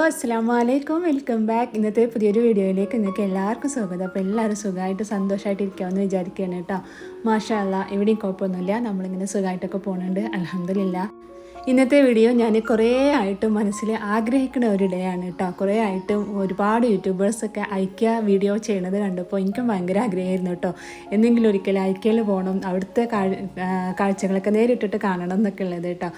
അസ്സലാമു അലൈക്കും, welcome back. ഇന്നത്തെ പുതിയൊരു വീഡിയോയിലേക്ക് നിങ്ങൾക്ക് എല്ലാവർക്കും സ്വാഗതം. അപ്പോൾ എല്ലാവരും സുഖമായിട്ട് സന്തോഷമായിട്ട് ഇരിക്കാമെന്ന് വിചാരിക്കുകയാണ് കേട്ടോ. മാഷാ അല്ലാ, ഇവിടെയും കുഴപ്പമൊന്നുമില്ല, നമ്മളിങ്ങനെ സുഖമായിട്ടൊക്കെ പോകുന്നുണ്ട്, അൽഹംദുലില്ലാ. ഇന്നത്തെ വീഡിയോ ഞാൻ കുറേ ആയിട്ട് മനസ്സിൽ ആഗ്രഹിക്കുന്ന ഒരു ഡേ ആണ് കേട്ടോ. കുറേ ആയിട്ട് ഒരുപാട് യൂട്യൂബേഴ്സൊക്കെ ഐക്യ വീഡിയോ ചെയ്യണത് കണ്ടപ്പോൾ എനിക്കും ഭയങ്കര ആഗ്രഹമായിരുന്നു കേട്ടോ. എന്തെങ്കിലും ഒരിക്കലും ഐക്യയിൽ പോകണം, അവിടുത്തെ കാഴ്ചകളൊക്കെ നേരിട്ടിട്ട് കാണണം എന്നൊക്കെ ഉള്ളത് കേട്ടോ.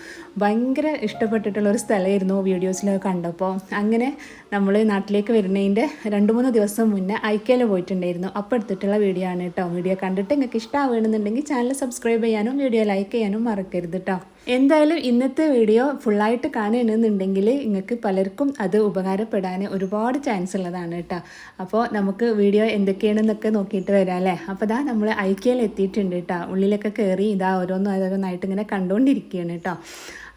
ഭയങ്കര ഇഷ്ടപ്പെട്ടിട്ടുള്ള ഒരു സ്ഥലമായിരുന്നു വീഡിയോസിലൊക്കെ കണ്ടപ്പോൾ. അങ്ങനെ നമ്മൾ നാട്ടിലേക്ക് വരുന്നതിൻ്റെ 2-3 ദിവസം മുന്നേ ഐക്യയിൽ പോയിട്ടുണ്ടായിരുന്നു. അപ്പോൾ എടുത്തിട്ടുള്ള വീഡിയോ ആണ് കേട്ടോ. വീഡിയോ കണ്ടിട്ട് നിങ്ങൾക്ക് ഇഷ്ടമാവുകയാണെന്നുണ്ടെങ്കിൽ ചാനൽ സബ്സ്ക്രൈബ് ചെയ്യാനും വീഡിയോ ലൈക്ക് ചെയ്യാനും മറക്കരുത് കേട്ടോ. എന്തായാലും ഇന്നത്തെ വീഡിയോ ഫുള്ളായിട്ട് കാണുകയാണെന്നുണ്ടെങ്കിൽ നിങ്ങൾക്ക് പലർക്കും അത് ഉപകാരപ്പെടാൻ ഒരുപാട് ചാൻസ് ഉള്ളതാണ് കേട്ടോ. അപ്പോൾ നമുക്ക് വീഡിയോ എന്തൊക്കെയാണെന്നൊക്കെ നോക്കിയിട്ട് വരാം അല്ലേ. അപ്പോൾ ഇതാ നമ്മൾ ഐക്യയിൽ എത്തിയിട്ടുണ്ട് കേട്ടോ. ഉള്ളിലൊക്കെ കയറി ഇതാ ഓരോന്നായിട്ട് ഇങ്ങനെ കണ്ടുകൊണ്ടിരിക്കുകയാണ് കേട്ടോ.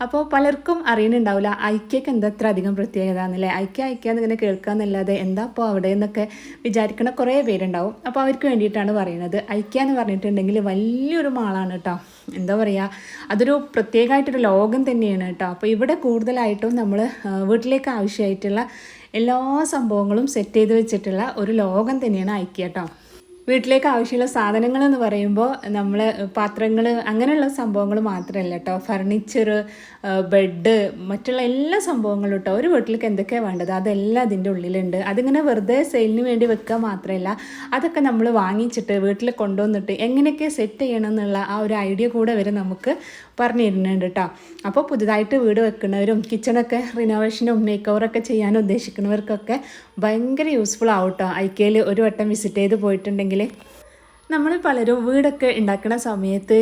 അപ്പോൾ പലർക്കും അറിയുന്നുണ്ടാവില്ല ഐക്യക്ക് എന്താ അത്ര അധികം പ്രത്യേകത എന്നല്ലേ. ഐക്യ എന്നിങ്ങനെ കേൾക്കാമെന്നല്ലാതെ എന്താ അപ്പോൾ അവിടെ എന്നൊക്കെ വിചാരിക്കുന്ന കുറേ പേരുണ്ടാവും. അപ്പോൾ അവർക്ക് വേണ്ടിയിട്ടാണ് പറയുന്നത്. ഐക്യ എന്ന് പറഞ്ഞിട്ടുണ്ടെങ്കിൽ വലിയൊരു മാളാണ് കേട്ടോ. എന്താ പറയുക, അതൊരു പ്രത്യേകമായിട്ടൊരു ലോകം തന്നെയാണ് കേട്ടോ. അപ്പോൾ ഇവിടെ കൂടുതലായിട്ടും നമ്മൾ വീട്ടിലേക്ക് ആവശ്യമായിട്ടുള്ള എല്ലാ സംഭവങ്ങളും സെറ്റ് ചെയ്ത് വെച്ചിട്ടുള്ള ഒരു ലോകം തന്നെയാണ് ഐക്യ കേട്ടോ. വീട്ടിലേക്ക് ആവശ്യമുള്ള സാധനങ്ങളെന്ന് പറയുമ്പോൾ നമ്മൾ പാത്രങ്ങൾ അങ്ങനെയുള്ള സംഭവങ്ങൾ മാത്രമല്ല കേട്ടോ. ഫർണിച്ചർ, ബെഡ്, മറ്റുള്ള എല്ലാ സംഭവങ്ങളും കേട്ടോ. ഒരു വീട്ടിലേക്ക് എന്തൊക്കെയാണ് വേണ്ടത് അതെല്ലാം അതിൻ്റെ ഉള്ളിലുണ്ട്. അതിങ്ങനെ വെറുതെ സെയിലിന് വേണ്ടി വെക്കുക മാത്രമല്ല, അതൊക്കെ നമ്മൾ വാങ്ങിച്ചിട്ട് വീട്ടിൽ കൊണ്ടുവന്നിട്ട് എങ്ങനെയൊക്കെ സെറ്റ് ചെയ്യണം എന്നുള്ള ആ ഒരു ഐഡിയ കൂടെ വരെ നമുക്ക് പറഞ്ഞു തരുന്നുണ്ട് കേട്ടോ. അപ്പോൾ പുതുതായിട്ട് വീട് വെക്കുന്നവരും കിച്ചണൊക്കെ റിനോവേഷനും മേക്ക് ഓവറൊക്കെ ചെയ്യാൻ ഉദ്ദേശിക്കുന്നവർക്കൊക്കെ ഭയങ്കര യൂസ്ഫുൾ ആവും കേട്ടോ. ഐക്യയിൽ ഒരു വട്ടം വിസിറ്റ് ചെയ്ത് പോയിട്ടുണ്ടെങ്കിൽ നമ്മൾ പലരും വീടൊക്കെ ഉണ്ടാക്കുന്ന സമയത്ത്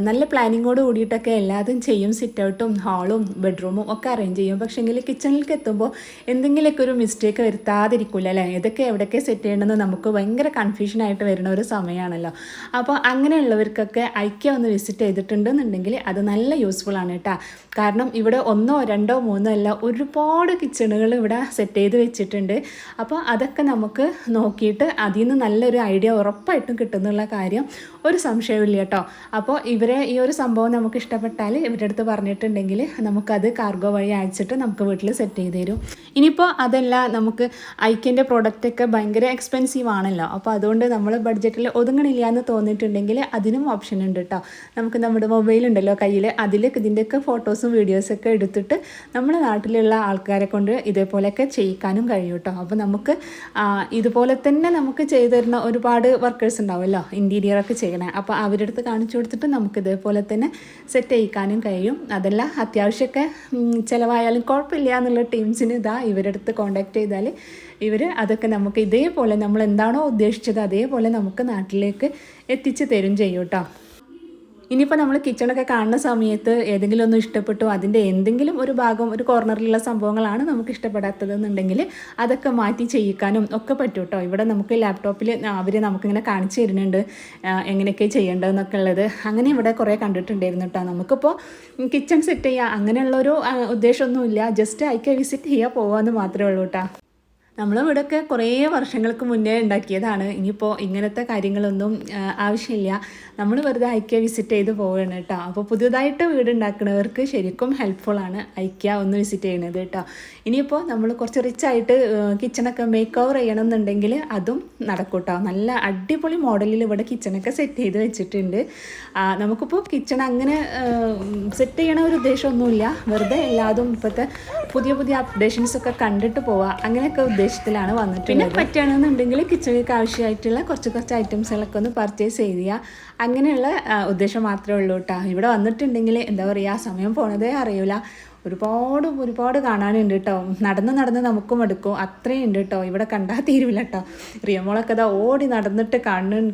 നല്ല പ്ലാനിങ്ങോട് കൂടിയിട്ടൊക്കെ എല്ലാതും ചെയ്യും. സിറ്റ് ഔട്ടും ഹാളും ബെഡ്റൂമും ഒക്കെ അറേഞ്ച് ചെയ്യും. പക്ഷേങ്കിൽ കിച്ചണിലേക്ക് എത്തുമ്പോൾ എന്തെങ്കിലുമൊക്കെ ഒരു മിസ്റ്റേക്ക് വരുത്താതിരിക്കില്ല അല്ലേ. ഇതൊക്കെ എവിടെയൊക്കെ സെറ്റ് ചെയ്യണമെന്ന് നമുക്ക് ഭയങ്കര കൺഫ്യൂഷനായിട്ട് വരുന്ന ഒരു സമയമാണല്ലോ. അപ്പോൾ അങ്ങനെയുള്ളവർക്കൊക്കെ ഐക്യ ഒന്ന് വിസിറ്റ് ചെയ്തിട്ടുണ്ടെന്നുണ്ടെങ്കിൽ അത് നല്ല യൂസ്ഫുൾ ആണ് കേട്ടോ. കാരണം ഇവിടെ 1, 2, 3 അല്ല, ഒരുപാട് കിച്ചണുകൾ ഇവിടെ സെറ്റ് ചെയ്ത് വെച്ചിട്ടുണ്ട്. അപ്പോൾ അതൊക്കെ നമുക്ക് നോക്കിയിട്ട് അതിൽ നിന്ന് നല്ലൊരു ഐഡിയ ഉറപ്പായിട്ടും കിട്ടുന്നുള്ള കാര്യം ഒരു സംശയമില്ല കേട്ടോ. അപ്പോൾ ഇവരെ ഈ ഒരു സംഭവം നമുക്ക് ഇഷ്ടപ്പെട്ടാൽ ഇവരുടെ അടുത്ത് പറഞ്ഞിട്ടുണ്ടെങ്കിൽ നമുക്കത് കാർഗോ വഴി അയച്ചിട്ട് നമുക്ക് വീട്ടിൽ സെറ്റ് ചെയ്ത് തരും. ഇനിയിപ്പോൾ അതല്ല, നമുക്ക് ഐക്യൻ്റെ പ്രോഡക്റ്റൊക്കെ ഭയങ്കര എക്സ്പെൻസീവ് ആണല്ലോ. അപ്പോൾ അതുകൊണ്ട് നമ്മൾ ബഡ്ജറ്റിൽ ഒതുങ്ങണില്ല എന്ന് തോന്നിയിട്ടുണ്ടെങ്കിൽ അതിനും ഓപ്ഷൻ ഉണ്ട് കേട്ടോ. നമുക്ക് നമ്മുടെ മൊബൈലുണ്ടല്ലോ കയ്യിൽ, അതിൽ ഇതിൻ്റെയൊക്കെ ഫോട്ടോസും വീഡിയോസൊക്കെ എടുത്തിട്ട് നമ്മുടെ നാട്ടിലുള്ള ആൾക്കാരെ കൊണ്ട് ഇതേപോലെയൊക്കെ ചെയ്യിക്കാനും കഴിയും കേട്ടോ. അപ്പോൾ നമുക്ക് ഇതുപോലെ തന്നെ നമുക്ക് ചെയ്തു തരുന്ന ഒരുപാട് വർക്കേഴ്സ് ഉണ്ടാവുമല്ലോ, ഇൻറ്റീരിയറൊക്കെ ചെയ്യണേ. അപ്പോൾ അവരുടെ അടുത്ത് കാണിച്ചു കൊടുത്തിട്ട് നമുക്ക് ഇതേപോലെ തന്നെ സെറ്റ് ചെയ്യിക്കാനും കഴിയും. അതല്ല അത്യാവശ്യമൊക്കെ ചിലവായാലും കുഴപ്പമില്ല എന്നുള്ള ടീംസിന് ഇതാ ഇവരുടെ അടുത്ത് കോൺടാക്ട് ചെയ്താൽ ഇവർ അതൊക്കെ നമുക്ക് ഇതേപോലെ നമ്മൾ എന്താണോ ഉദ്ദേശിച്ചത് അതേപോലെ നമുക്ക് നാട്ടിലേക്ക് എത്തിച്ച് തരും ചെയ്യും കേട്ടോ. ഇനിയിപ്പോൾ നമ്മൾ കിച്ചണൊക്കെ കാണുന്ന സമയത്ത് ഏതെങ്കിലും ഒന്നും ഇഷ്ടപ്പെട്ടു, അതിൻ്റെ എന്തെങ്കിലും ഒരു ഭാഗം ഒരു കോർണറിലുള്ള സംഭവങ്ങളാണ് നമുക്ക് ഇഷ്ടപ്പെടാത്തതെന്നുണ്ടെങ്കിൽ അതൊക്കെ മാറ്റി ചെയ്യിക്കാനും ഒക്കെ പറ്റും കേട്ടോ. ഇവിടെ നമുക്ക് ലാപ്ടോപ്പിൽ അവർ നമുക്കിങ്ങനെ കാണിച്ചു തരുന്നുണ്ട് എങ്ങനെയൊക്കെ ചെയ്യേണ്ടതെന്നൊക്കെ ഉള്ളത്. അങ്ങനെ ഇവിടെ കുറേ കണ്ടിട്ടുണ്ടായിരുന്നു കേട്ടോ. നമുക്കിപ്പോൾ കിച്ചൺ സെറ്റ് ചെയ്യുക അങ്ങനെയുള്ളൊരു ഉദ്ദേശമൊന്നുമില്ല, ജസ്റ്റ് ഐക്യ വിസിറ്റ് ചെയ്യുക പോകാമെന്ന് മാത്രമേ ഉള്ളൂ കേട്ടോ. നമ്മൾ ഇവിടെയൊക്കെ കുറേ വർഷങ്ങൾക്ക് മുന്നേ ഉണ്ടാക്കിയതാണ്. ഇനിയിപ്പോൾ ഇങ്ങനത്തെ കാര്യങ്ങളൊന്നും ആവശ്യമില്ല, നമ്മൾ വെറുതെ ഐക്യ വിസിറ്റ് ചെയ്ത് പോവുകയാണ് കേട്ടോ. അപ്പോൾ പുതിയതായിട്ട് വീട് ഉണ്ടാക്കുന്നവർക്ക് ശരിക്കും ഹെൽപ്ഫുള്ളാണ് ഐക്യ ഒന്ന് വിസിറ്റ് ചെയ്യുന്നത് കേട്ടോ. ഇനിയിപ്പോൾ നമ്മൾ കുറച്ച് റിച്ചായിട്ട് കിച്ചണൊക്കെ മേക്ക് ഓവർ ചെയ്യണമെന്നുണ്ടെങ്കിൽ അതും നടക്കും കേട്ടോ. നല്ല അടിപൊളി മോഡലിൽ ഇവിടെ കിച്ചണൊക്കെ സെറ്റ് ചെയ്ത് വെച്ചിട്ടുണ്ട്. നമുക്കിപ്പോൾ കിച്ചൺ അങ്ങനെ സെറ്റ് ചെയ്യണ ഒരു ഉദ്ദേശമൊന്നുമില്ല, വെറുതെ എല്ലാതും ഇപ്പോഴത്തെ പുതിയ അപ്ഡേഷൻസൊക്കെ കണ്ടിട്ട് പോവുക അങ്ങനെയൊക്കെ ഉദ്ദേശത്തിലാണ് വന്നിട്ട്. പിന്നെ പറ്റുകയാണെന്നുണ്ടെങ്കിൽ കിച്ചണിലേക്ക് ആവശ്യമായിട്ടുള്ള കുറച്ച് ഐറ്റംസുകളൊക്കെ ഒന്ന് പർച്ചേസ് ചെയ്യുക, അങ്ങനെയുള്ള ഉദ്ദേശം മാത്രമേ ഉള്ളൂ കേട്ടോ. ഇവിടെ വന്നിട്ടുണ്ടെങ്കിൽ എന്താ പറയുക, സമയം പോണതേ അറിയില്ല. ഒരുപാട് കാണാനുണ്ട് കേട്ടോ. നടന്ന് നമുക്കും എടുക്കും, അത്രയും ഉണ്ട് കേട്ടോ. ഇവിടെ കണ്ടാൽ തീരുമില്ല കേട്ടോ. റിയമോളൊക്കെ ഇതാ ഓടി നടന്നിട്ട്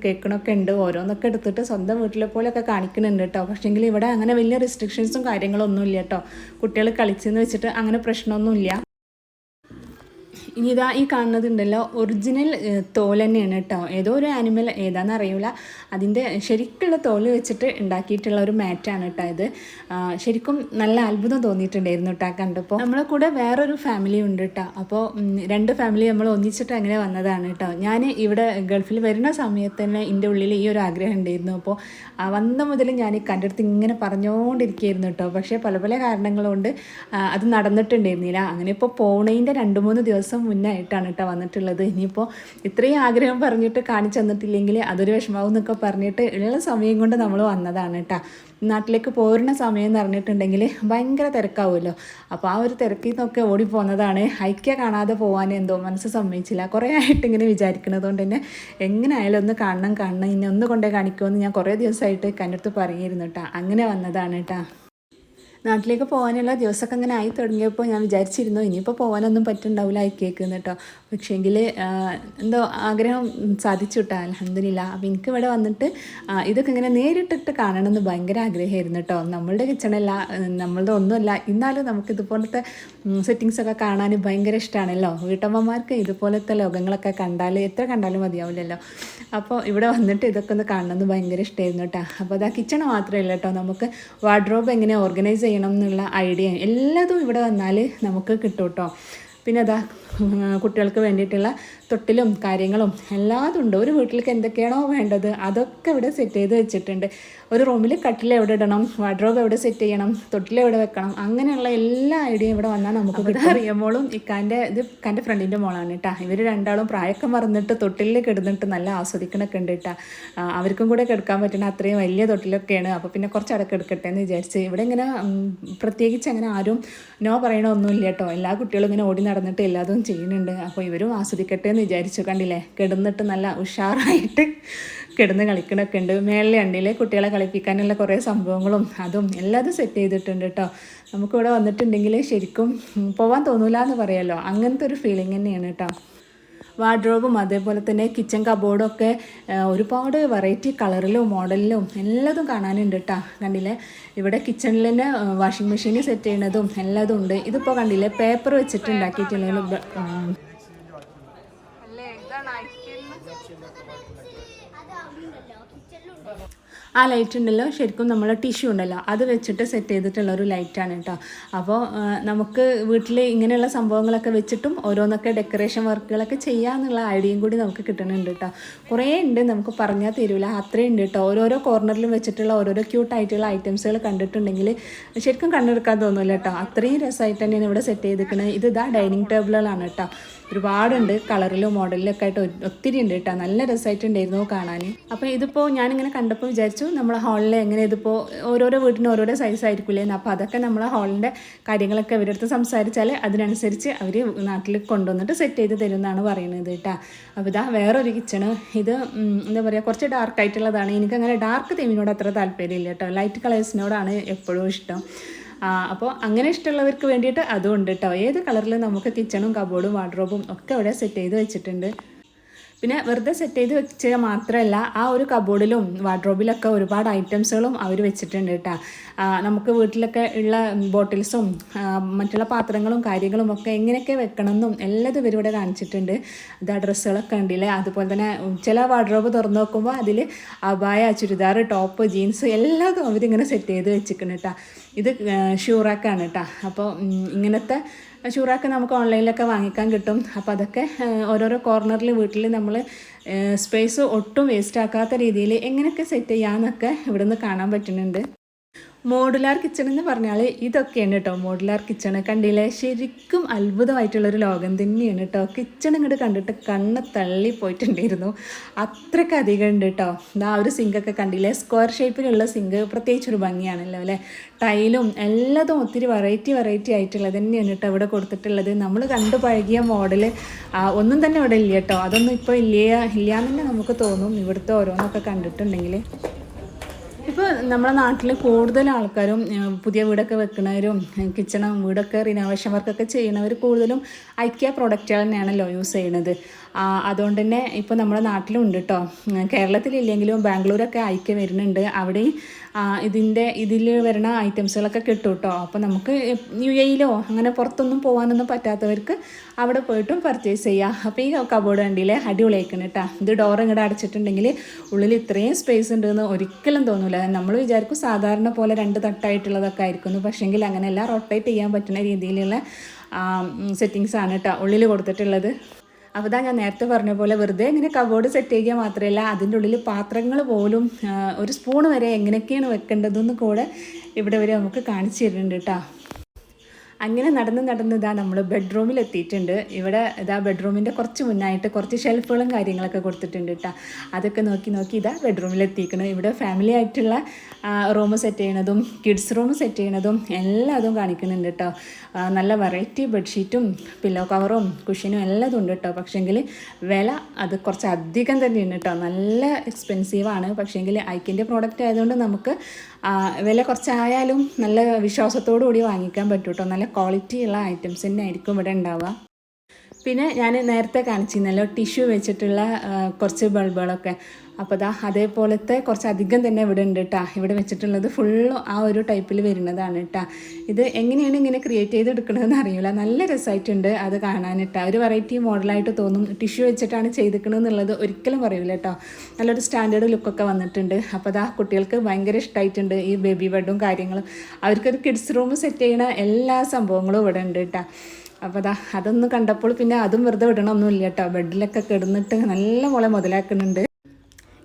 കേൾക്കണമൊക്കെ ഉണ്ട്. ഓരോന്നൊക്കെ എടുത്തിട്ട് സ്വന്തം വീട്ടിലെ പോലെയൊക്കെ കാണിക്കുന്നുണ്ട് കേട്ടോ. പക്ഷേങ്കിൽ ഇവിടെ അങ്ങനെ വലിയ റെസ്ട്രിക്ഷൻസും കാര്യങ്ങളൊന്നും ഇല്ല കേട്ടോ. കുട്ടികൾ കളിച്ചെന്ന് വെച്ചിട്ട് അങ്ങനെ പ്രശ്നമൊന്നുമില്ല. ഇനി ഇതാ ഈ കാണുന്നതുണ്ടല്ലോ ഒറിജിനൽ തോൽ തന്നെയാണ് കേട്ടോ. ഏതോ ഒരു ആനിമൽ ഏതാണെന്ന് അറിയില്ല, അതിൻ്റെ ശരിക്കുള്ള തോല് വെച്ചിട്ട് ഉണ്ടാക്കിയിട്ടുള്ള ഒരു മാറ്റാണ് കേട്ടോ ഇത്. ശരിക്കും നല്ല അത്ഭുതം തോന്നിയിട്ടുണ്ടായിരുന്നു കേട്ടോ കണ്ടപ്പോൾ. നമ്മളെ കൂടെ വേറൊരു ഫാമിലി ഉണ്ട് കേട്ടോ. അപ്പോൾ 2 ഫാമിലി നമ്മൾ ഒന്നിച്ചിട്ട് അങ്ങനെ വന്നതാണ് കേട്ടോ. ഞാൻ ഇവിടെ ഗൾഫിൽ വരുന്ന സമയത്ത് തന്നെ എൻ്റെ ഉള്ളിൽ ഈ ഒരു ആഗ്രഹം ഉണ്ടായിരുന്നു. അപ്പോൾ വന്ന മുതൽ ഞാൻ കൻ്റെ അടുത്ത് ഇങ്ങനെ പറഞ്ഞുകൊണ്ടിരിക്കുകയായിരുന്നു കേട്ടോ. പക്ഷേ പല പല കാരണങ്ങൾ കൊണ്ട് അത് നടന്നിട്ടുണ്ടായിരുന്നില്ല. അങ്ങനെ ഇപ്പോൾ പോണേൻ്റെ 2-3 ദിവസം മുന്നേ ആയിട്ടാണ് കേട്ടോ വന്നിട്ടുള്ളത്. ഇനിയിപ്പോൾ ഇത്രയും ആഗ്രഹം പറഞ്ഞിട്ട് കാണിച്ചു തന്നിട്ടില്ലെങ്കിൽ അതൊരു വിഷമാവും എന്നൊക്കെ പറഞ്ഞിട്ട് ഉള്ള സമയം കൊണ്ട് നമ്മൾ വന്നതാണ് കേട്ടോ. നാട്ടിലേക്ക് പോരുന്ന സമയം എന്ന് പറഞ്ഞിട്ടുണ്ടെങ്കിൽ ഭയങ്കര തിരക്കാവുമല്ലോ. അപ്പോൾ ആ ഒരു തിരക്കിൽ നിന്നൊക്കെ ഓടിപ്പോന്നതാണ്. ഐക്യ കാണാതെ പോകാൻ എന്തോ മനസ്സ് സമ്മതിച്ചില്ല. കുറേ ആയിട്ട് ഇങ്ങനെ വിചാരിക്കുന്നത് കൊണ്ട് തന്നെ എങ്ങനെ ആയാലും ഒന്ന് കാണണം ഇനി ഒന്ന് കൊണ്ടേ കാണിക്കുമെന്ന് ഞാൻ കുറേ ദിവസമായിട്ട് കണ്ടെടുത്ത് പറയുമായിരുന്നു കേട്ടോ. അങ്ങനെ വന്നതാണ് കേട്ടോ. നാട്ടിലേക്ക് പോകാനുള്ള ദിവസമൊക്കെ അങ്ങനെ ആയി തുടങ്ങിയപ്പോൾ ഞാൻ വിചാരിച്ചിരുന്നു ഇനിയിപ്പോൾ പോകാനൊന്നും പറ്റുന്നുണ്ടാവില്ല അയക്കേക്കുന്നു കേട്ടോ. പക്ഷേങ്കിൽ എന്തോ ആഗ്രഹം സാധിച്ചു കേട്ടോ, അൽഹംദുലില്ലാ. അപ്പോൾ എനിക്ക് ഇവിടെ വന്നിട്ട് ഇതൊക്കെ ഇങ്ങനെ നേരിട്ടിട്ട് കാണണമെന്ന് ഭയങ്കര ആഗ്രഹമായിരുന്നു കേട്ടോ. നമ്മളുടെ കിച്ചണല്ല, നമ്മളുടെ ഒന്നുമല്ല, എന്നാലും നമുക്ക് ഇതുപോലത്തെ സെറ്റിങ്സൊക്കെ കാണാൻ ഭയങ്കര ഇഷ്ടമാണല്ലോ. വീട്ടമ്മമാർക്ക് ഇതുപോലത്തെ ലോകങ്ങളൊക്കെ കണ്ടാൽ എത്ര കണ്ടാലും മതിയാവില്ലല്ലോ. അപ്പോൾ ഇവിടെ വന്നിട്ട് ഇതൊക്കെ ഒന്ന് കാണണമെന്ന് ഭയങ്കര ഇഷ്ടമായിരുന്നു കേട്ടോ. അപ്പോൾ അതാ കിച്ചൺ മാത്രമല്ല കേട്ടോ, നമുക്ക് വാർഡ്രോബ് എങ്ങനെ ഓർഗനൈസ് ചെയ്യണം എന്നുള്ള ഐഡിയ എല്ലാതും ഇവിടെ വന്നാൽ നമുക്ക് കിട്ടും കേട്ടോ. പിന്നെ അതാ കുട്ടികൾക്ക് വേണ്ടിയിട്ടുള്ള തൊട്ടിലും കാര്യങ്ങളും എല്ലാതും ഉണ്ട്. ഒരു വീട്ടിലേക്ക് എന്തൊക്കെയാണോ വേണ്ടത് അതൊക്കെ ഇവിടെ സെറ്റ് ചെയ്ത് വെച്ചിട്ടുണ്ട്. ഒരു റൂമിൽ കട്ടിൽ എവിടെ ഇടണം, വാർഡ്രോബ് എവിടെ സെറ്റ് ചെയ്യണം, തൊട്ടിൽ എവിടെ വെക്കണം, അങ്ങനെയുള്ള എല്ലാ ഐഡിയയും ഇവിടെ വന്നാൽ നമുക്ക് അറിയുമ്പോഴും ഇക്കാൻ്റെ ഫ്രണ്ടിൻ്റെ മോളാണ് കേട്ടോ. ഇവർ രണ്ടാളും പ്രായമൊക്കെ മറന്നിട്ട് തൊട്ടിലിൽ കിടന്നിട്ട് നല്ല ആസ്വദിക്കണൊക്കെ ഉണ്ട് കേട്ടോ. അവർക്കും കൂടെ കിടക്കാൻ പറ്റുന്ന അത്രയും വലിയ തൊട്ടിലൊക്കെയാണ്. അപ്പോൾ പിന്നെ കുറച്ച് അടക്കം എടുക്കട്ടെ എന്ന് വിചാരിച്ച് ഇവിടെ ഇങ്ങനെ പ്രത്യേകിച്ച് അങ്ങനെ ആരും നോ പറയണമൊന്നുമില്ല കേട്ടോ. എല്ലാ കുട്ടികളും ഇങ്ങനെ ഓടി നടന്നിട്ട് എല്ലാതും ചെയ്യുന്നുണ്ട്. അപ്പോൾ ഇവരും ആസ്വദിക്കട്ടെ എന്ന് വിചാരിച്ചു. കണ്ടില്ലേ, കിടന്നിട്ട് നല്ല ഉഷാറായിട്ട് കിടന്ന് കളിക്കണൊക്കെ ഉണ്ട്. മേളിൽ ഉണ്ടില്ലേ കുട്ടികളെ കളിപ്പിക്കാനുള്ള കുറേ സംഭവങ്ങളും അതും എല്ലാതും സെറ്റ് ചെയ്തിട്ടുണ്ട് കേട്ടോ. നമുക്കിവിടെ വന്നിട്ടുണ്ടെങ്കിൽ ശരിക്കും പോകാൻ തോന്നില്ല എന്ന് പറയാമല്ലോ, അങ്ങനത്തെ ഒരു ഫീലിംഗ് തന്നെയാണ് കേട്ടോ. വാർഡ്രോബും അതേപോലെ തന്നെ കിച്ചൺ കബോർഡും ഒക്കെ ഒരുപാട് വെറൈറ്റി കളറിലും മോഡലിലും എല്ലാതും കാണാനുണ്ട് കേട്ടോ. കണ്ടില്ലേ, ഇവിടെ കിച്ചണിൽ തന്നെ വാഷിംഗ് മെഷീൻ സെറ്റ് ചെയ്യണതും എല്ലാതും ഉണ്ട്. ഇതിപ്പോൾ കണ്ടില്ലേ പേപ്പർ വെച്ചിട്ട് ഉണ്ടാക്കിയിട്ടുള്ള ആ ലൈറ്റ് ഉണ്ടല്ലോ, ശരിക്കും നമ്മൾ ടിഷ്യൂ ഉണ്ടല്ലോ അത് വെച്ചിട്ട് സെറ്റ് ചെയ്തിട്ടുള്ള ഒരു ലൈറ്റാണ് കേട്ടോ. അപ്പോൾ നമുക്ക് വീട്ടിൽ ഇങ്ങനെയുള്ള സംഭവങ്ങളൊക്കെ വെച്ചിട്ടും ഓരോന്നൊക്കെ ഡെക്കറേഷൻ വർക്കുകളൊക്കെ ചെയ്യാമെന്നുള്ള ഐഡിയയും കൂടി നമുക്ക് കിട്ടുന്നുണ്ട് കേട്ടോ. കുറേ ഉണ്ട്, നമുക്ക് പറഞ്ഞാൽ തരില്ല, അത്രയും ഉണ്ട് കേട്ടോ. ഓരോരോ കോർണറിലും വെച്ചിട്ടുള്ള ഓരോരോ ക്യൂട്ടായിട്ടുള്ള ഐറ്റംസുകൾ കണ്ടിട്ടുണ്ടെങ്കിൽ ശരിക്കും കണ്ടെടുക്കാൻ തോന്നില്ല കേട്ടോ. അത്രയും രസമായിട്ട് തന്നെയാണ് ഇവിടെ സെറ്റ് ചെയ്തിരിക്കുന്നത്. ഇതാ ഡൈനിങ് ടേബിളുകളാണ് കേട്ടോ. ഒരുപാടുണ്ട്, കളറിലും മോഡലിലും ഒക്കെ ആയിട്ട് ഒത്തിരി ഉണ്ട് കേട്ടോ. നല്ല രസമായിട്ടുണ്ടായിരുന്നു കാണാൻ. അപ്പോൾ ഇതിപ്പോൾ ഞാനിങ്ങനെ കണ്ടപ്പോൾ വിചാരിച്ചു നമ്മളെ ഹാളിൽ എങ്ങനെ ഇതിപ്പോൾ ഓരോരോ വീട്ടിന് ഓരോരോ സൈസ് ആയിരിക്കില്ലേ. അപ്പോൾ അതൊക്കെ നമ്മളെ ഹാളിൻ്റെ കാര്യങ്ങളൊക്കെ അവരുടെ അടുത്ത് സംസാരിച്ചാൽ അതിനനുസരിച്ച് അവർ നാട്ടിൽ കൊണ്ടുവന്നിട്ട് സെറ്റ് ചെയ്ത് തരുമെന്നാണ് പറയുന്നത് കേട്ടോ. അപ്പോൾ ഇതാ വേറൊരു കിച്ചണ്. ഇത് എന്താ പറയുക, കുറച്ച് ഡാർക്കായിട്ടുള്ളതാണ്. എനിക്കങ്ങനെ ഡാർക്ക് തീമിനോട് അത്ര താല്പര്യമില്ല കേട്ടോ. ലൈറ്റ് കളേഴ്സിനോടാണ് എപ്പോഴും ഇഷ്ടം. അപ്പോൾ അങ്ങനെ ഇഷ്ടമുള്ളവർക്ക് വേണ്ടിയിട്ട് അതും ഉണ്ട് കേട്ടോ. ഏത് കളറിൽ നമുക്ക് കിച്ചണും കബോർഡും വാർഡ്രോബും ഒക്കെ ഇവിടെ സെറ്റ് ചെയ്ത് വെച്ചിട്ടുണ്ട്. പിന്നെ വെറുതെ സെറ്റ് ചെയ്ത് വെച്ചാൽ മാത്രമല്ല, ആ ഒരു കബോർഡിലും വാർഡ്രോബിലൊക്കെ ഒരുപാട് ഐറ്റംസുകളും അവർ വെച്ചിട്ടുണ്ട് കേട്ടോ. നമുക്ക് വീട്ടിലൊക്കെ ഉള്ള ബോട്ടിൽസും മറ്റുള്ള പാത്രങ്ങളും കാര്യങ്ങളും ഒക്കെ എങ്ങനെയൊക്കെ വെക്കണമെന്നും എല്ലാതും ഇവരിവിടെ കാണിച്ചിട്ടുണ്ട്. ഇത് ഡ്രസ്സുകളൊക്കെ ഉണ്ടല്ലേ. അതുപോലെ തന്നെ ചില വാർഡ്രോബ് തുറന്ന് നോക്കുമ്പോൾ അതിൽ അബായ, ചുരിദാർ, ടോപ്പ്, ജീൻസ് എല്ലാതും അവരിങ്ങനെ സെറ്റ് ചെയ്ത് വെച്ചിട്ടുണ്ട് കേട്ടോ. ഇത് ഷൂറാക്കാണ് കേട്ടോ. അപ്പോൾ ഇങ്ങനത്തെ ഷൂറാക്ക് നമുക്ക് ഓൺലൈനിലൊക്കെ വാങ്ങിക്കാൻ കിട്ടും. അപ്പോൾ അതൊക്കെ ഓരോരോ കോർണറിൽ വീട്ടിൽ നമ്മൾ സ്പേസ് ഒട്ടും വേസ്റ്റ് ആക്കാത്ത രീതിയിൽ എങ്ങനെയൊക്കെ സെറ്റ് ചെയ്യാമെന്നൊക്കെ ഇവിടുന്ന് കാണാൻ പറ്റുന്നുണ്ട്. മോഡുലാർ കിച്ചൺ എന്ന് പറഞ്ഞാൽ ഇതൊക്കെയാണ് കേട്ടോ. മോഡുലാർ കിച്ചൺ കണ്ടില്ലേ, ശരിക്കും അത്ഭുതമായിട്ടുള്ളൊരു ലോകം തന്നെയാണ് കേട്ടോ. കിച്ചൺ ഇങ്ങോട്ട് കണ്ടിട്ട് കണ്ണ് തള്ളിപ്പോയിട്ടുണ്ടായിരുന്നു, അത്രയ്ക്ക് അധികം ഉണ്ട് കേട്ടോ. ആ ഒരു സിങ്കൊക്കെ കണ്ടില്ലേ, സ്ക്വയർ ഷേപ്പിലുള്ള സിങ്ക് പ്രത്യേകിച്ചൊരു ഭംഗിയാണല്ലോ അല്ലേ. ടൈലും എല്ലാതും ഒത്തിരി വെറൈറ്റി ആയിട്ടുള്ളത് തന്നെയാണ് കേട്ടോ ഇവിടെ കൊടുത്തിട്ടുള്ളത്. നമ്മൾ കണ്ടു പഴകിയ മോഡൽ ഒന്നും തന്നെ ഇവിടെ ഇല്ല കേട്ടോ. അതൊന്നും ഇപ്പോൾ ഇല്ലയെന്ന് തന്നെ നമുക്ക് തോന്നും ഇവിടുത്തെ ഓരോന്നൊക്കെ കണ്ടിട്ടുണ്ടെങ്കിൽ. ഇപ്പോൾ നമ്മുടെ നാട്ടിൽ കൂടുതൽ ആൾക്കാരും പുതിയ വീടൊക്കെ വെക്കുന്നവരും കിച്ചണും വീടൊക്കെ റിനോവേഷൻ വർക്കൊക്കെ ചെയ്യുന്നവർ കൂടുതലും ഐക്യ പ്രോഡക്റ്റുകൾ തന്നെയാണല്ലോ യൂസ് ചെയ്യുന്നത്. അതുകൊണ്ട് തന്നെ ഇപ്പോൾ നമ്മുടെ നാട്ടിലും ഉണ്ട് കേട്ടോ. കേരളത്തിലില്ലെങ്കിലും ബാംഗ്ലൂരൊക്കെ ഐക്യ വരുന്നുണ്ട്. അവിടെയും ഇതിൽ വരുന്ന ഐറ്റംസുകളൊക്കെ കിട്ടും കേട്ടോ. അപ്പോൾ നമുക്ക് UAE അങ്ങനെ പുറത്തൊന്നും പോകാനൊന്നും പറ്റാത്തവർക്ക് അവിടെ പോയിട്ടും പർച്ചേസ് ചെയ്യാം. അപ്പോൾ ഈ കബോർഡ് കണ്ടില്ലേ അടിപൊളിയാക്കണം കേട്ടോ. ഇത് ഡോർ ഇങ്ങോട്ട് അടച്ചിട്ടുണ്ടെങ്കിൽ ഉള്ളിൽ ഇത്രയും സ്പേസ് ഉണ്ടെന്ന് ഒരിക്കലും തോന്നില്ല. നമ്മൾ വിചാരിക്കും സാധാരണ പോലെ 2 തട്ടായിട്ടുള്ളതൊക്കെ ആയിരിക്കുന്നു, പക്ഷേങ്കിൽ അങ്ങനെയല്ല, റൊട്ടേറ്റ് ചെയ്യാൻ പറ്റുന്ന രീതിയിലുള്ള സെറ്റിങ്സാണ് കേട്ടോ ഉള്ളിൽ കൊടുത്തിട്ടുള്ളത്. അപ്പോൾ ഞാൻ നേരത്തെ പറഞ്ഞ പോലെ വെറുതെ ഇങ്ങനെ കബോർഡ് സെറ്റ് ചെയ്യുക മാത്രമല്ല, അതിൻ്റെ ഉള്ളിൽ പാത്രങ്ങൾ പോലും ഒരു സ്പൂൺ വരെ എങ്ങനെയൊക്കെയാണ് വെക്കേണ്ടതെന്ന് കൂടെ ഇവിടെ വരെ നമുക്ക് കാണിച്ചു തരുന്നുണ്ട് കേട്ടോ. അങ്ങനെ നടന്ന് ഇതാ നമ്മൾ ബെഡ്റൂമിൽ എത്തിയിട്ടുണ്ട്. ഇവിടെ ഇതാ ബെഡ്റൂമിൻ്റെ കുറച്ച് മുന്നായിട്ട് കുറച്ച് ഷെൽഫുകളും കാര്യങ്ങളൊക്കെ കൊടുത്തിട്ടുണ്ട് കേട്ടോ. അതൊക്കെ നോക്കി ഇതാ ബെഡ്റൂമിൽ എത്തിക്കണം. ഇവിടെ ഫാമിലി ആയിട്ടുള്ള റൂം സെറ്റ് ചെയ്യണതും കിഡ്സ് റൂം സെറ്റ് ചെയ്യണതും എല്ലാതും കാണിക്കുന്നുണ്ട് കേട്ടോ. നല്ല വെറൈറ്റി ബെഡ്ഷീറ്റും പില്ലോ കവറും കുഷ്യനും എല്ലാതും ഉണ്ട് കേട്ടോ. പക്ഷേങ്കിൽ വില അത് കുറച്ച് അധികം തന്നെയാണ് കേട്ടോ. നല്ല എക്സ്പെൻസീവാണ്. പക്ഷേങ്കിൽ ഐക്കിൻ്റെ പ്രോഡക്റ്റ് ആയതുകൊണ്ട് നമുക്ക് വില കുറച്ചായാലും നല്ല വിശ്വാസത്തോടു കൂടി വാങ്ങിക്കാൻ പറ്റും കേട്ടോ. നല്ല ക്വാളിറ്റിയുള്ള ഐറ്റംസ് തന്നെ ആയിരിക്കും ഇവിടെ ഉണ്ടാവുക. പിന്നെ ഞാൻ നേരത്തെ കാണിച്ചിരുന്നല്ലോ ടിഷ്യൂ വെച്ചിട്ടുള്ള കുറച്ച് ബൾബുകളൊക്കെ. അപ്പോൾ അതേപോലത്തെ കുറച്ചധികം തന്നെ ഇവിടെ ഉണ്ട് കേട്ടോ. ഇവിടെ വെച്ചിട്ടുള്ളത് ഫുള്ള് ആ ഒരു ടൈപ്പിൽ വരുന്നതാണ് കേട്ടോ. ഇത് എങ്ങനെയാണ് ഇങ്ങനെ ക്രിയേറ്റ് ചെയ്തെടുക്കണമെന്ന് അറിയില്ല. നല്ല രസമായിട്ടുണ്ട് അത് കാണാനിട്ടാ. ഒരു വെറൈറ്റി മോഡലായിട്ട് തോന്നും. ടിഷ്യൂ വെച്ചിട്ടാണ് ചെയ്തിരിക്കണമെന്നുള്ളത് ഒരിക്കലും പറയില്ല കേട്ടോ. നല്ലൊരു സ്റ്റാൻഡേർഡ് ലുക്കൊക്കെ വന്നിട്ടുണ്ട്. അപ്പോൾ കുട്ടികൾക്ക് ഭയങ്കര ഇഷ്ടമായിട്ടുണ്ട് ഈ ബേബി ബെഡും കാര്യങ്ങളും. അവർക്കൊരു കിഡ്സ് റൂം സെറ്റ് ചെയ്യണ എല്ലാ സംഭവങ്ങളും ഇവിടെ ഉണ്ട് കേട്ടോ. അപ്പോൾ അതൊന്ന് കണ്ടപ്പോൾ പിന്നെ അതും വെറുതെ വിടണമൊന്നുമില്ല കേട്ടോ. ബെഡിലൊക്കെ കിടന്നിട്ട് നല്ല പോലെ മുതലാക്കുന്നുണ്ട്.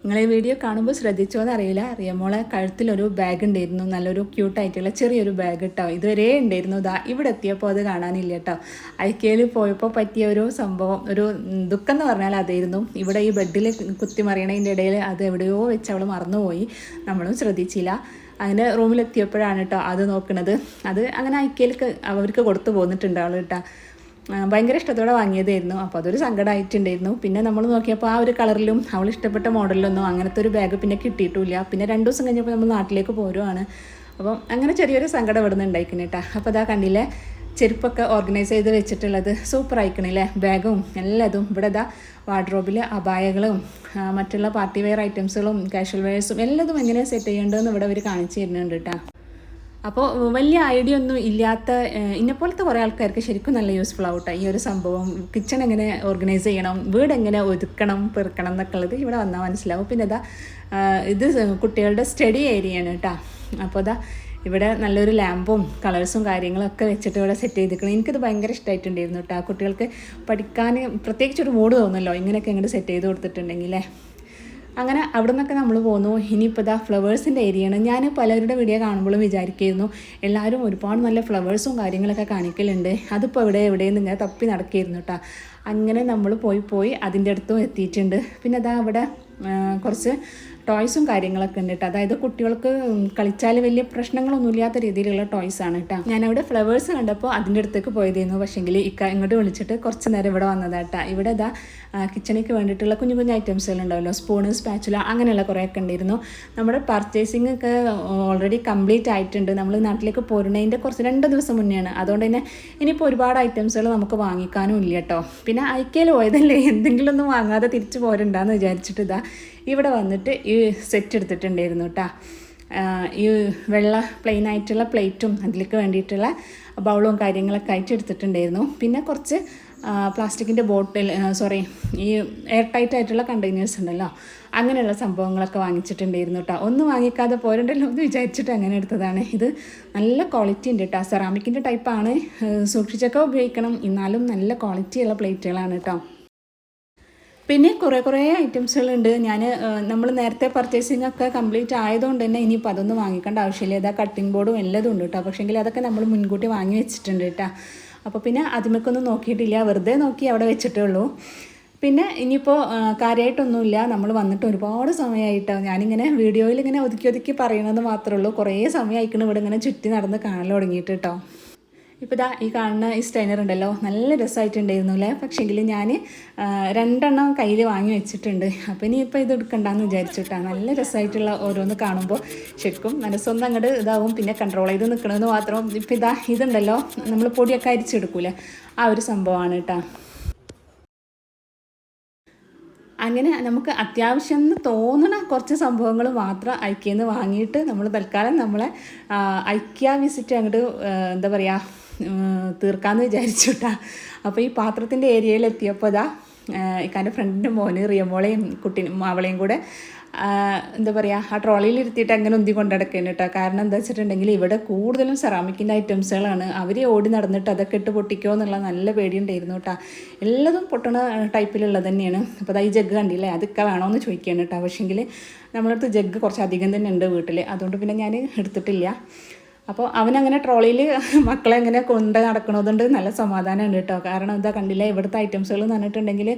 നിങ്ങൾ ഈ വീഡിയോ കാണുമ്പോൾ ശ്രദ്ധിച്ചോ എന്നറിയില്ല. റിയമോളെ കഴുത്തിലൊരു ബാഗ് ഉണ്ടായിരുന്നു, നല്ലൊരു ക്യൂട്ടായിട്ടുള്ള ചെറിയൊരു ബാഗ് കേട്ടോ. ഇതുവരെ ഉണ്ടായിരുന്നു. ഇവിടെ എത്തിയപ്പോൾ അത് കാണാനില്ല കേട്ടോ. ഐക്കയിൽ പോയപ്പോൾ പറ്റിയ ഒരു സംഭവം, ഒരു ദുഃഖം എന്ന് പറഞ്ഞാൽ അതായിരുന്നു. ഇവിടെ ഈ ബെഡിൽ കുത്തിമറിയണതിൻ്റെ ഇടയിൽ അത് എവിടെയോ വെച്ച് അവൾ മറന്നുപോയി. നമ്മളും ശ്രദ്ധിച്ചില്ല. അങ്ങനെ റൂമിലെത്തിയപ്പോഴാണ് കേട്ടോ അത് നോക്കുന്നത്. അത് അങ്ങനെ ഐക്കയിലേക്ക് അവർക്ക് കൊടുത്തു പോന്നിട്ടുണ്ട് അവൾ കേട്ടോ. ഭയങ്കര ഇഷ്ടത്തോടെ വാങ്ങിയതായിരുന്നു. അപ്പോൾ അതൊരു സങ്കടമായിട്ടുണ്ടായിരുന്നു. പിന്നെ നമ്മൾ നോക്കിയപ്പോൾ ആ ഒരു കളറിലും അവൾ ഇഷ്ടപ്പെട്ട മോഡലിലൊന്നും അങ്ങനത്തെ ഒരു ബാഗ് പിന്നെ കിട്ടിയിട്ടില്ല. പിന്നെ 2 ദിവസം കഴിഞ്ഞപ്പോൾ നമ്മൾ നാട്ടിലേക്ക് പോരുവാണ്. അപ്പം അങ്ങനെ ചെറിയൊരു സങ്കടം ഇവിടെ നിന്ന് ഉണ്ടായിക്കണം കേട്ടോ. അപ്പോൾ കണ്ടില്ലേ ചെരുപ്പൊക്കെ ഓർഗനൈസ് ചെയ്ത് വെച്ചിട്ടുള്ളത് സൂപ്പർ ആയിക്കണില്ലേ. ബാഗും എല്ലാതും ഇവിടെ വാർഡ്രോബിൽ അബായകളും മറ്റുള്ള പാർട്ടി വെയർ ഐറ്റംസുകളും കാഷ്വൽ വെയർസും എല്ലാതും എങ്ങനെ സെറ്റ് ചെയ്യേണ്ടതെന്ന് ഇവിടെ അവർ കാണിച്ചു തരുന്നുണ്ട് കേട്ടോ. അപ്പോൾ വലിയ ഐഡിയ ഒന്നും ഇല്ലാത്ത ഇന്നെപ്പോലത്തെ കുറേ ആൾക്കാർക്ക് ശരിക്കും നല്ല യൂസ്ഫുൾ ആവട്ടെ ഈ ഒരു സംഭവം. കിച്ചൺ എങ്ങനെ ഓർഗനൈസ് ചെയ്യണം, വീട് എങ്ങനെ ഒതുക്കണം പെറുക്കണം എന്നൊക്കെ ഉള്ളത് ഇവിടെ വന്നാൽ മനസ്സിലാവും. പിന്നെ ഇത് കുട്ടികളുടെ സ്റ്റഡി ഏരിയയാണ് കേട്ടോ. അപ്പോൾ ഇവിടെ നല്ലൊരു ലാമ്പും കളേഴ്സും കാര്യങ്ങളൊക്കെ വെച്ചിട്ട് ഇവിടെ സെറ്റ് ചെയ്തിരിക്കണം. എനിക്കത് ഭയങ്കര ഇഷ്ടമായിട്ടുണ്ടായിരുന്നു കേട്ടോ. കുട്ടികൾക്ക് പഠിക്കാൻ പ്രത്യേകിച്ചൊരു മൂഡ് തോന്നുമല്ലോ ഇങ്ങനെയൊക്കെ ഇങ്ങോട്ട് സെറ്റ് ചെയ്ത് കൊടുത്തിട്ടുണ്ടെങ്കിലേ. അങ്ങനെ അവിടെ നിന്നൊക്കെ നമ്മൾ പോന്നു. ഇനിയിപ്പോൾ ഫ്ലവേഴ്സിൻ്റെ ഏരിയയാണ്. ഞാൻ പലരുടെ വീഡിയോ കാണുമ്പോഴും വിചാരിക്കുന്നു എല്ലാവരും ഒരുപാട് നല്ല ഫ്ലവേഴ്സും കാര്യങ്ങളൊക്കെ കാണിക്കലുണ്ട്. അതിപ്പോൾ എവിടെയെന്ന് ഇങ്ങനെ തപ്പി നടക്കുകയായിരുന്നു കേട്ടോ. അങ്ങനെ നമ്മൾ പോയി അതിൻ്റെ അടുത്തും എത്തിയിട്ടുണ്ട്. പിന്നെ അവിടെ കുറച്ച് ടോയ്സും കാര്യങ്ങളൊക്കെ ഉണ്ട് കേട്ടോ. അതായത് കുട്ടികൾക്ക് കളിച്ചാൽ വലിയ പ്രശ്നങ്ങളൊന്നുമില്ലാത്ത രീതിയിലുള്ള ടോയ്സാണ് കേട്ടോ. ഞാനവിടെ ഫ്ലവേഴ്സ് കണ്ടപ്പോൾ അതിൻ്റെ അടുത്തേക്ക് പോയതായിരുന്നു. പക്ഷേങ്കിൽ ഇങ്ങോട്ട് വിളിച്ചിട്ട് കുറച്ച് നേരം ഇവിടെ വന്നതാട്ടാ. ഇവിടെ കിച്ചണിക്ക് വേണ്ടിയിട്ടുള്ള കുഞ്ഞു കുഞ്ഞു ഐറ്റംസുകളുണ്ടാവല്ലോ, സ്പൂണ് സ്പാച്ചുല അങ്ങനെയുള്ള കുറേയൊക്കെ ഉണ്ടായിരുന്നു. നമ്മുടെ പർച്ചേസിംഗ് ഒക്കെ ഓൾറെഡി കംപ്ലീറ്റ് ആയിട്ടുണ്ട്. നമ്മൾ നാട്ടിലേക്ക് പോരുന്നതിൻ്റെ കുറച്ച് 2 ദിവസം മുന്നെയാണ്. അതുകൊണ്ട് തന്നെ ഇനിയിപ്പോൾ ഒരുപാട് ഐറ്റംസുകൾ നമുക്ക് വാങ്ങിക്കാനും ഇല്ല കേട്ടോ. പിന്നെ ഐക്കയിൽ പോയതല്ലേ എന്തെങ്കിലും ഒന്നും വാങ്ങാതെ തിരിച്ചു പോരണ്ടെന്ന് വിചാരിച്ചിട്ട് ഇവിടെ വന്നിട്ട് ഈ സെറ്റ് എടുത്തിട്ടുണ്ടായിരുന്നു കേട്ടോ. ഈ വെള്ള പ്ലെയിൻ ആയിട്ടുള്ള പ്ലേറ്റും അതിലേക്ക് വേണ്ടിയിട്ടുള്ള ബൗളും കാര്യങ്ങളൊക്കെ ആയിട്ട് എടുത്തിട്ടുണ്ടായിരുന്നു. പിന്നെ കുറച്ച് പ്ലാസ്റ്റിക്കിൻ്റെ ബോട്ടിൽ ഈ എയർ ടൈറ്റ് ആയിട്ടുള്ള കണ്ടെയ്നേഴ്സ് ഉണ്ടല്ലോ, അങ്ങനെയുള്ള സംഭവങ്ങളൊക്കെ വാങ്ങിച്ചിട്ടുണ്ടായിരുന്നു കേട്ടോ. ഒന്നും വാങ്ങിക്കാതെ പോരണ്ടല്ലോ എന്ന് വിചാരിച്ചിട്ട് അങ്ങനെ എടുത്തതാണ്. ഇത് നല്ല ക്വാളിറ്റി ഉണ്ട് കേട്ടോ. സെറാമിക്കിൻ്റെ ടൈപ്പാണ്, സൂക്ഷിച്ചൊക്കെ ഉപയോഗിക്കണം. എന്നാലും നല്ല ക്വാളിറ്റിയുള്ള പ്ലേറ്റുകളാണ് കേട്ടോ. പിന്നെ കുറേ ഐറ്റംസുകളുണ്ട്. നമ്മൾ നേരത്തെ പർച്ചേസിംഗ് ഒക്കെ കംപ്ലീറ്റ് ആയതുകൊണ്ട് തന്നെ ഇനിയിപ്പോൾ അതൊന്നും വാങ്ങിക്കേണ്ട ആവശ്യമില്ല. കട്ടിംഗ് ബോർഡും എല്ലതും ഉണ്ട് കേട്ടോ. പക്ഷേങ്കിൽ അതൊക്കെ നമ്മൾ മുൻകൂട്ടി വാങ്ങി വെച്ചിട്ടുണ്ട് കേട്ടോ. അപ്പോൾ പിന്നെ അതിമേക്കൊന്നും നോക്കിയിട്ടില്ല, വെറുതെ നോക്കി അവിടെ വെച്ചിട്ടേ ഉള്ളൂ. പിന്നെ ഇനിയിപ്പോൾ കാര്യമായിട്ടൊന്നുമില്ല. നമ്മൾ വന്നിട്ട് ഒരുപാട് സമയമായിട്ടോ. ഞാനിങ്ങനെ വീഡിയോയിൽ ഇങ്ങനെ ഒതുക്കി പറയണത് മാത്രമേ ഉള്ളൂ. കുറേ സമയമായിക്കണം ഇവിടെ ഇങ്ങനെ ചുറ്റി നടന്ന് കാണൽ തുടങ്ങിയിട്ട് കേട്ടോ. ഇപ്പോൾ ഈ കാണുന്ന ഈ സ്റ്റൈനർ ഉണ്ടല്ലോ, നല്ല രസമായിട്ടുണ്ടായിരുന്നു അല്ലേ. പക്ഷേങ്കിൽ ഞാൻ 2 എണ്ണം കയ്യിൽ വാങ്ങി വെച്ചിട്ടുണ്ട്. അപ്പോൾ ഇനിയിപ്പോൾ ഇത് എടുക്കണ്ടെന്ന് വിചാരിച്ചിട്ടാണ്. നല്ല രസമായിട്ടുള്ള ഓരോന്ന് കാണുമ്പോൾ ശരിക്കും മനസ്സൊന്നും അങ്ങോട്ട് ഇതാവും. പിന്നെ കൺട്രോൾ ചെയ്ത് നിൽക്കണമെന്ന് മാത്രം. ഇപ്പോൾ ഇതുണ്ടല്ലോ, നമ്മൾ പൊടിയൊക്കെ അരിച്ചെടുക്കൂലേ, ആ ഒരു സംഭവമാണ് കേട്ടോ. അങ്ങനെ നമുക്ക് അത്യാവശ്യം എന്ന് തോന്നുന്ന കുറച്ച് സംഭവങ്ങൾ മാത്രം ഐക്യയിൽ നിന്ന് വാങ്ങിയിട്ട് നമ്മൾ തൽക്കാലം നമ്മളെ ഐക്യ വിസിറ്റ് അങ്ങോട്ട് എന്താ പറയുക തീർക്കാമെന്ന് വിചാരിച്ചു കേട്ടോ. അപ്പോൾ ഈ പാത്രത്തിൻ്റെ ഏരിയയിൽ എത്തിയപ്പോൾ ഇതാ ഇക്കാൻ്റെ ഫ്രണ്ടിൻ്റെ മോന് റിയമോളെയും അവളെയും കൂടെ എന്താ പറയുക ആ ട്രോളിയിൽ ഇരുത്തിയിട്ട് അങ്ങനെ ഉന്തി കൊണ്ടടക്കുന്നു കേട്ടോ. കാരണം എന്താ വെച്ചിട്ടുണ്ടെങ്കിൽ ഇവിടെ കൂടുതലും സെറാമിക്കിൻ്റെ ഐറ്റംസുകളാണ്. അവർ ഓടി നടന്നിട്ട് അതൊക്കെ ഇട്ട് പൊട്ടിക്കുമോ എന്നുള്ള നല്ല പേടിയുണ്ടായിരുന്നു കേട്ടോ. എല്ലാതും പൊട്ടണ ടൈപ്പിലുള്ളത് തന്നെയാണ്. അപ്പോൾ അതാ ഈ ജഗ് കണ്ടില്ലേ, അതൊക്കെ വേണമെന്ന് ചോദിക്കുകയാണ് കേട്ടോ. പക്ഷേങ്കിൽ നമ്മളടുത്ത് ജഗ് കുറച്ച് അധികം തന്നെ ഉണ്ട് വീട്ടിൽ, അതുകൊണ്ട് പിന്നെ ഞാൻ എടുത്തിട്ടില്ല. അപ്പോൾ അവനങ്ങനെ ട്രോളിയിൽ മക്കളെ അങ്ങനെ കൊണ്ട് നടക്കണതുകൊണ്ട് നല്ല സമാധാനമുണ്ട് കേട്ടോ. കാരണം എന്താ കണ്ടില്ല, ഇവിടുത്തെ ഐറ്റംസുകൾ എന്ന് പറഞ്ഞിട്ടുണ്ടെങ്കിൽ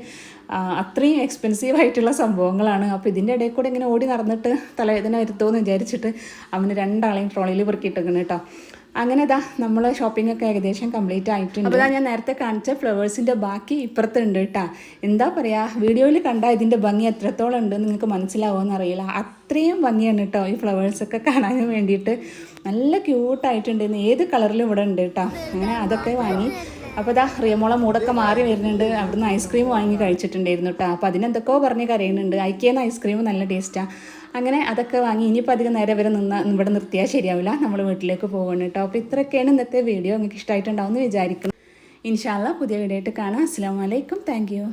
അത്രയും എക്സ്പെൻസീവ് ആയിട്ടുള്ള സംഭവങ്ങളാണ്. അപ്പോൾ ഇതിൻ്റെ ഇടയിൽ കൂടെ ഇങ്ങനെ ഓടി നടന്നിട്ട് തലവേദന വരുത്തുമെന്ന് വിചാരിച്ചിട്ട് അവന് രണ്ടാളെയും ട്രോളിയിൽ പെറുക്കിയിട്ടേക്കണം കേട്ടോ. അങ്ങനെ ഇതാ നമ്മൾ ഷോപ്പിംഗ് ഒക്കെ ഏകദേശം കംപ്ലീറ്റ് ആയിട്ടുണ്ട്. അപ്പോൾ ഞാൻ നേരത്തെ കാണിച്ച ഫ്ലവേഴ്സിൻ്റെ ബാക്കി ഇപ്പുറത്തുണ്ട് കേട്ടോ. എന്താ പറയുക, വീഡിയോയിൽ കണ്ടാൽ ഇതിൻ്റെ ഭംഗി എത്രത്തോളം ഉണ്ട് നിങ്ങൾക്ക് മനസ്സിലാവുമെന്ന് അറിയില്ല. അത്രയും ഭംഗിയാണ് കേട്ടോ ഈ ഫ്ലവേഴ്സൊക്കെ കാണാൻ വേണ്ടിയിട്ട്. നല്ല ക്യൂട്ടായിട്ടുണ്ടായിരുന്നു. ഏത് കളറിലും ഇവിടെ ഉണ്ട് കേട്ടോ. അങ്ങനെ അതൊക്കെ വാങ്ങി. അപ്പോൾ ഇതാ റിയമോളെ മൂടൊക്കെ മാറി വരുന്നുണ്ട്. അവിടുന്ന് ഐസ്ക്രീം വാങ്ങി കഴിച്ചിട്ടുണ്ടായിരുന്നു കേട്ടോ. അപ്പോൾ അതിനെന്തൊക്കെയോ പറഞ്ഞ് കരയുന്നുണ്ട്. ഐക്യേന്ന് ഐസ്ക്രീം നല്ല ടേസ്റ്റാണ്. അങ്ങനെ അതൊക്കെ വാങ്ങി. ഇനിയിപ്പോൾ അധികം നേരെ വരെ ഇവിടെ നിർത്തിയാൽ ശരിയാവില്ല, നമ്മൾ വീട്ടിലേക്ക് പോകണം കേട്ടോ. അപ്പോൾ ഇത്രയൊക്കെയാണ് ഇന്നത്തെ വീഡിയോ. നിങ്ങൾക്ക് ഇഷ്ടമായിട്ടുണ്ടാവും എന്ന് വിചാരിക്കുന്നു. ഇൻഷാ അല്ലാഹ് പുതിയ വീഡിയോ ആയിട്ട് കാണാം. അസ്സലാമു അലൈക്കും. Thank you.